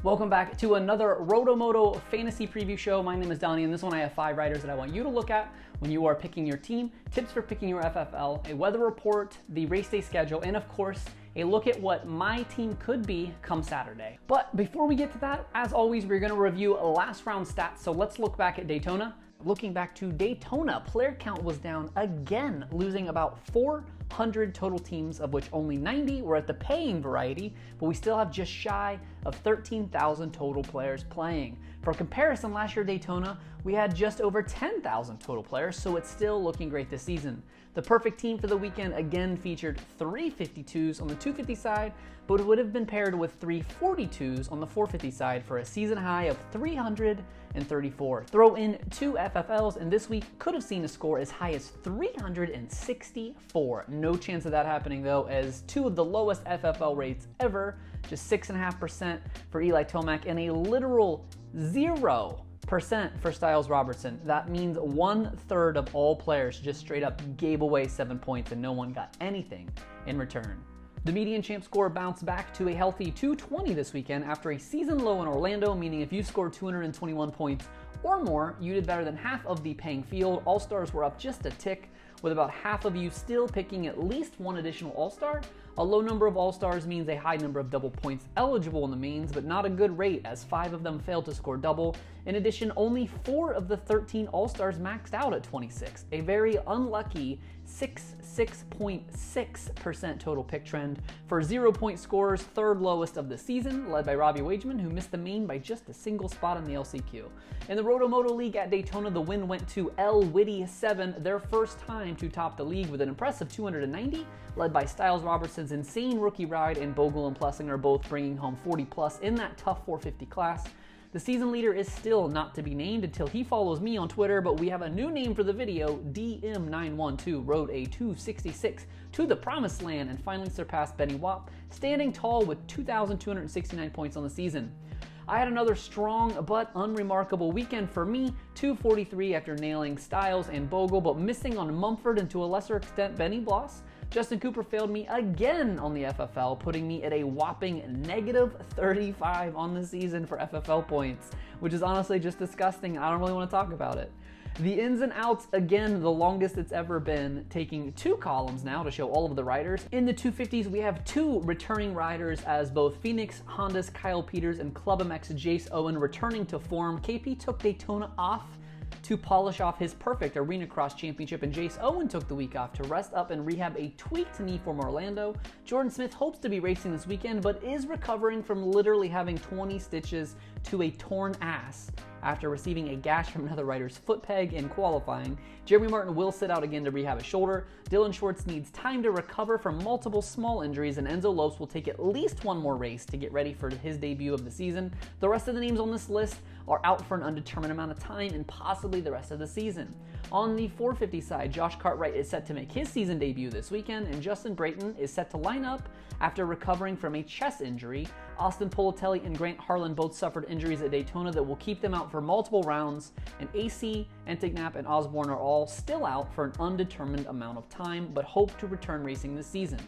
Welcome back to another Roto Moto fantasy preview show. My name is Donnie, and this one I have 5 riders that I want you to look at when you are picking your team, tips for picking your FFL, a weather report, the race day schedule, and of course, a look at what my team could be come Saturday. But before we get to that, as always, we're going to review last round stats. So let's look back at Daytona. Looking back to Daytona, player count was down again, losing about 400 total teams, of which only 90 were at the paying variety, but we still have just shy of 13,000 total players playing. For comparison, last year Daytona, we had just over 10,000 total players, so it's still looking great this season. The perfect team for the weekend again featured 3 52s on the 250 side, but it would have been paired with 3 42s on the 450 side for a season high of 334. Throw in 2 FFLs, and this week could have seen a score as high as 364. No chance of that happening though, as 2 of the lowest FFL rates ever, just 6.5% for Eli Tomac and a literal 0% for Styles Robertson. That means 1/3 of all players just straight up gave away 7 points and no one got anything in return. The median champ score bounced back to a healthy 220 this weekend after a season low in Orlando, meaning if you scored 221 points or more, you did better than half of the paying field. All-stars were up just a tick, with about half of you still picking at least 1 additional all-star. A low number of all-stars means a high number of double points eligible in the mains, but not a good rate as 5 of them failed to score double. In addition, only 4 of the 13 all-stars maxed out at 26, a very unlucky 6.6% total pick trend. For 0-point scorers, 3rd lowest of the season, led by Robbie Wageman, who missed the main by just a single spot in the LCQ. In the Roto Moto League at Daytona, the win went to L. Whitty 7, their first time to top the league with an impressive 290, led by Styles Robertson's insane rookie ride, and Bogle and Plessinger both bringing home 40 plus in that tough 450 class. The season leader is still not to be named until he follows me on Twitter, but we have a new name for the video. DM912 rode a 266 to the promised land and finally surpassed Benny Wap, standing tall with 2,269 points on the season. I had another strong but unremarkable weekend for me, 243 after nailing Styles and Bogle, but missing on Mumford and to a lesser extent Benny Bloss. Justin Cooper failed me again on the FFL, putting me at a whopping -35 on the season for FFL points, which is honestly just disgusting. I don't really want to talk about it. The ins and outs, again, the longest it's ever been, taking 2 columns now to show all of the riders. In the 250s, we have 2 returning riders as both Phoenix Honda's Kyle Peters and PulpMX Jace Owen returning to form. KP took Daytona off to polish off his perfect Arena Cross Championship, and Jace Owen took the week off to rest up and rehab a tweaked knee from Orlando. Jordan Smith hopes to be racing this weekend, but is recovering from literally having 20 stitches to a torn ass after receiving a gash from another rider's foot peg in qualifying. Jeremy Martin will sit out again to rehab a shoulder. Dylan Schwartz needs time to recover from multiple small injuries, and Enzo Lopes will take at least 1 more race to get ready for his debut of the season. The rest of the names on this list are out for an undetermined amount of time and possibly the rest of the season. On the 450 side, Josh Cartwright is set to make his season debut this weekend, and Justin Brayton is set to line up after recovering from a chest injury. Austin Politelli and Grant Harlan both suffered injuries at Daytona that will keep them out for multiple rounds, and AC, Entignap, and Osborne are all still out for an undetermined amount of time, but hope to return racing this season.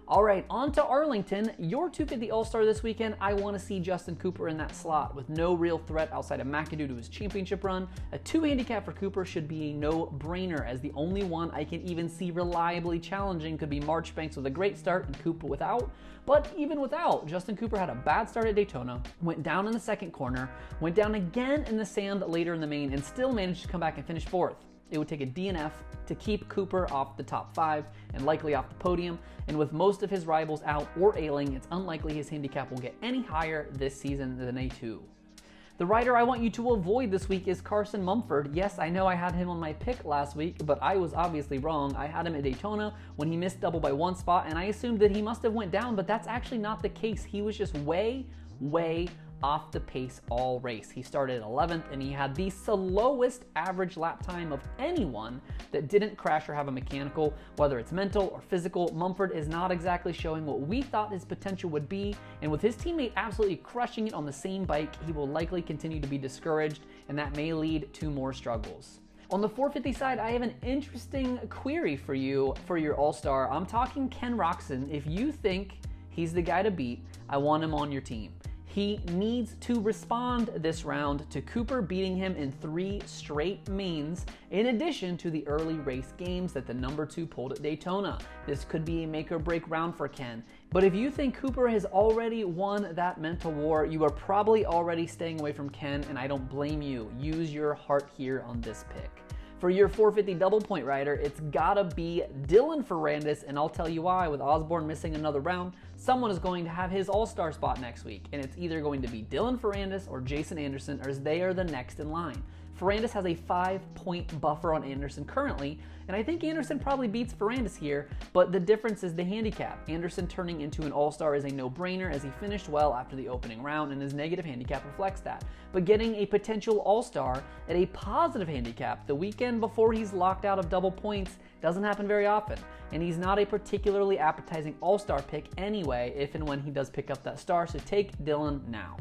All right, on to Arlington, your 250 All-Star this weekend. I want to see Justin Cooper in that slot with no real threat outside of McAdoo to his championship run. A 2 handicap for Cooper should be a no-brainer, as the only one I can even see reliably challenging could be Marchbanks with a great start and Cooper without. But even without, Justin Cooper had a bad start at Daytona, went down in the second corner, went down again in the sand later in the main, and still managed to come back and finish 4th. It would take a DNF to keep Cooper off the top 5 and likely off the podium, and with most of his rivals out or ailing, it's unlikely his handicap will get any higher this season than a 2. The rider I want you to avoid this week is Carson Mumford. Yes, I know I had him on my pick last week, but I was obviously wrong. I had him at Daytona when he missed double by 1 spot, and I assumed that he must have went down, but that's actually not the case. He was just way off the pace all race. He started 11th, and he had the slowest average lap time of anyone that didn't crash or have a mechanical. Whether it's mental or physical, Mumford is not exactly showing what we thought his potential would be, and with his teammate absolutely crushing it on the same bike, he will likely continue to be discouraged, and that may lead to more struggles. On the 450 side, I have an interesting query for you for your All-Star. I'm talking Ken Roczen. If you think he's the guy to beat, I want him on your team. He needs to respond this round to Cooper beating him in 3 straight mains, in addition to the early race games that the number 2 pulled at Daytona. This could be a make or break round for Ken. But if you think Cooper has already won that mental war, you are probably already staying away from Ken, and I don't blame you. Use your heart here on this pick. For your 450 double point rider, it's gotta be Dylan Ferrandis, and I'll tell you why. With Osborne missing another round, someone is going to have his all-star spot next week, and it's either going to be Dylan Ferrandis or Jason Anderson, as they are the next in line. Ferrandis has a 5-point buffer on Anderson currently, and I think Anderson probably beats Ferrandis here, but the difference is the handicap. Anderson turning into an all-star is a no-brainer, as he finished well after the opening round, and his negative handicap reflects that. But getting a potential all-star at a positive handicap the weekend before he's locked out of double points doesn't happen very often, and he's not a particularly appetizing all-star pick anyway if and when he does pick up that star, so take Dylan now.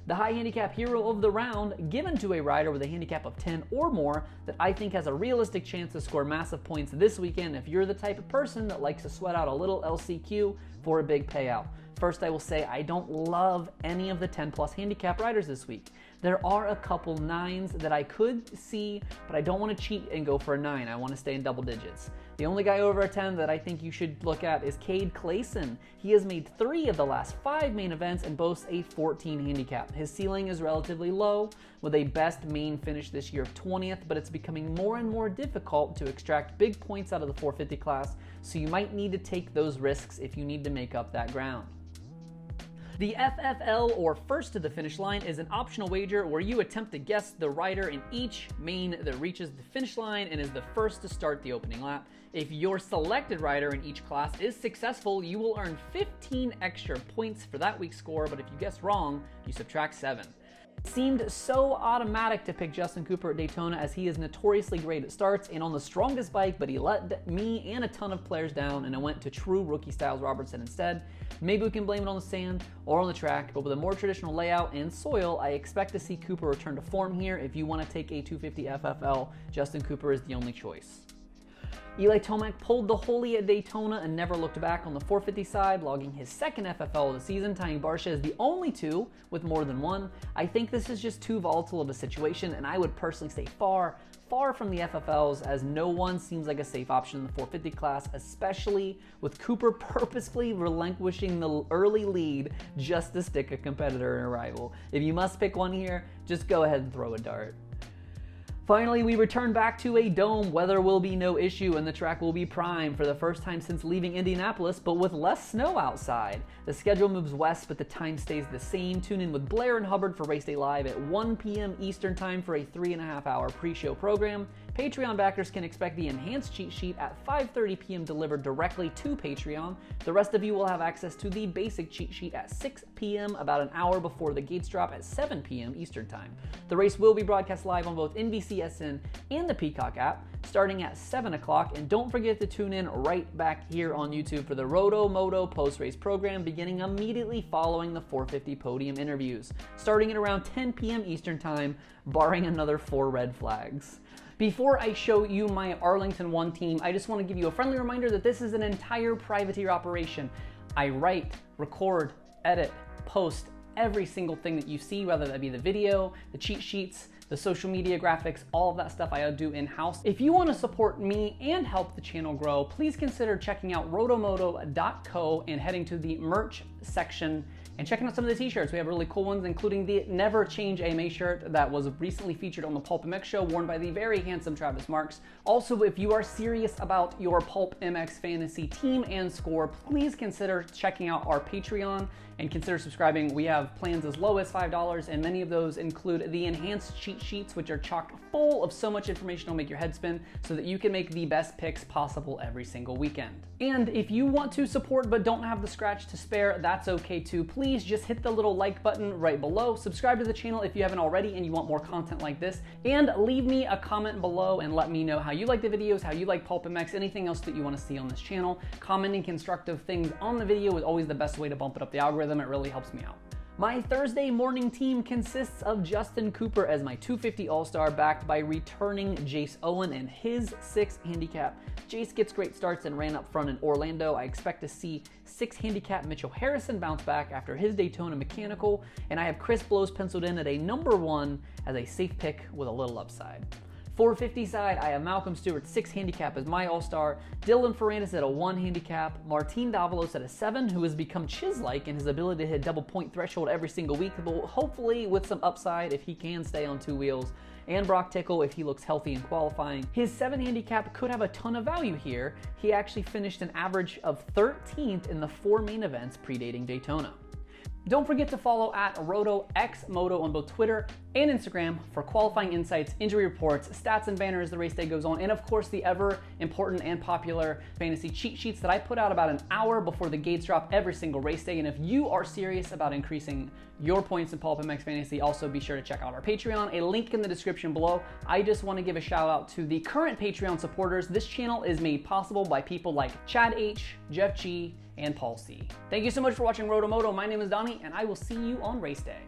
The high handicap hero of the round, given to a rider with a handicap of 10 or more that I think has a realistic chance to score massive points this weekend if you're the type of person that likes to sweat out a little LCQ for a big payout. First, I will say I don't love any of the 10 plus handicap riders this week. There are a couple 9s that I could see, but I don't want to cheat and go for a 9. I want to stay in double digits. The only guy over a 10 that I think you should look at is Cade Clayson. He has made 3 of the last 5 main events and boasts a 14 handicap. His ceiling is relatively low, with a best main finish this year of 20th, but it's becoming more and more difficult to extract big points out of the 450 class, so you might need to take those risks if you need to make up that ground. The FFL, or first to the finish line, is an optional wager where you attempt to guess the rider in each main that reaches the finish line and is the first to start the opening lap. If your selected rider in each class is successful, you will earn 15 extra points for that week's score, but if you guess wrong, you subtract 7. It seemed so automatic to pick Justin Cooper at Daytona, as he is notoriously great at starts and on the strongest bike, but he let me and a ton of players down, and I went to true rookie Styles Robertson instead. Maybe we can blame it on the sand or on the track, but with a more traditional layout and soil, I expect to see Cooper return to form here. If you want to take a 250 FFL, Justin Cooper is the only choice. Eli Tomac pulled the Holy at Daytona and never looked back on the 450 side, logging his second FFL of the season, tying Barcia as the only 2 with more than 1. I think this is just too volatile of a situation, and I would personally stay far from the FFLs, as no one seems like a safe option in the 450 class, especially with Cooper purposefully relinquishing the early lead just to stick a competitor in a rival. If you must pick one here, just go ahead and throw a dart. Finally, we return back to a dome. Weather will be no issue and the track will be prime for the first time since leaving Indianapolis, but with less snow outside. The schedule moves west, but the time stays the same. Tune in with Blair and Hubbard for Race Day Live at 1 p.m. Eastern Time for a 3.5-hour pre-show program. Patreon backers can expect the enhanced cheat sheet at 5:30 p.m. delivered directly to Patreon. The rest of you will have access to the basic cheat sheet at 6 p.m., about an hour before the gates drop at 7 p.m. Eastern Time. The race will be broadcast live on both NBCSN and the Peacock app, starting at 7 o'clock, and don't forget to tune in right back here on YouTube for the Roto Moto post-race program, beginning immediately following the 450 podium interviews, starting at around 10 p.m. Eastern Time, barring another 4 red flags. Before I show you my Arlington 1 team, I just want to give you a friendly reminder that this is an entire privateer operation. I write, record, edit, post every single thing that you see, whether that be the video, the cheat sheets, the social media graphics, all of that stuff I do in-house. If you want to support me and help the channel grow, please consider checking out rotomoto.co and heading to the merch section and checking out some of the t-shirts. We have really cool ones, including the Never Change AMA shirt that was recently featured on the PulpMX show, worn by the very handsome Travis Marks. Also, if you are serious about your PulpMX fantasy team and score, please consider checking out our Patreon and consider subscribing. We have plans as low as $5, and many of those include the enhanced cheat sheets, which are chock full of so much information that'll make your head spin, so that you can make the best picks possible every single weekend. And if you want to support but don't have the scratch to spare, that's okay too. Please just hit the little like button right below, subscribe to the channel if you haven't already and you want more content like this, and leave me a comment below and let me know how you like the videos, how you like PulpMX, anything else that you want to see on this channel. Commenting constructive things on the video is always the best way to bump it up the algorithm. It really helps me out. My Thursday morning team consists of Justin Cooper as my 250 All-Star, backed by returning Jace Owen and his 6 handicap. Jace gets great starts and ran up front in Orlando. I expect to see 6 handicap Mitchell Harrison bounce back after his Daytona mechanical, and I have Chris Blows penciled in at a number 1 as a safe pick with a little upside. 450 side, I have Malcolm Stewart 6 handicap as my All-Star, Dylan Ferrandis at a 1 handicap, Martin Davalos at a 7, who has become Chiz-like in his ability to hit double point threshold every single week, but hopefully with some upside if he can stay on 2 wheels, and Brock Tickle if he looks healthy in qualifying. His 7 handicap could have a ton of value here. He actually finished an average of 13th in the 4 main events predating Daytona. Don't forget to follow at RotoMoto on both Twitter and Instagram for qualifying insights, injury reports, stats and banners as the race day goes on, and of course the ever important and popular fantasy cheat sheets that I put out about an hour before the gates drop every single race day. And if you are serious about increasing your points in PulpMX Fantasy, also be sure to check out our Patreon, a link in the description below. I just want to give a shout out to the current Patreon supporters. This channel is made possible by people like Chad H, Jeff G, and Paul C. Thank you so much for watching Roto Moto. My name is Donnie, and I will see you on race day.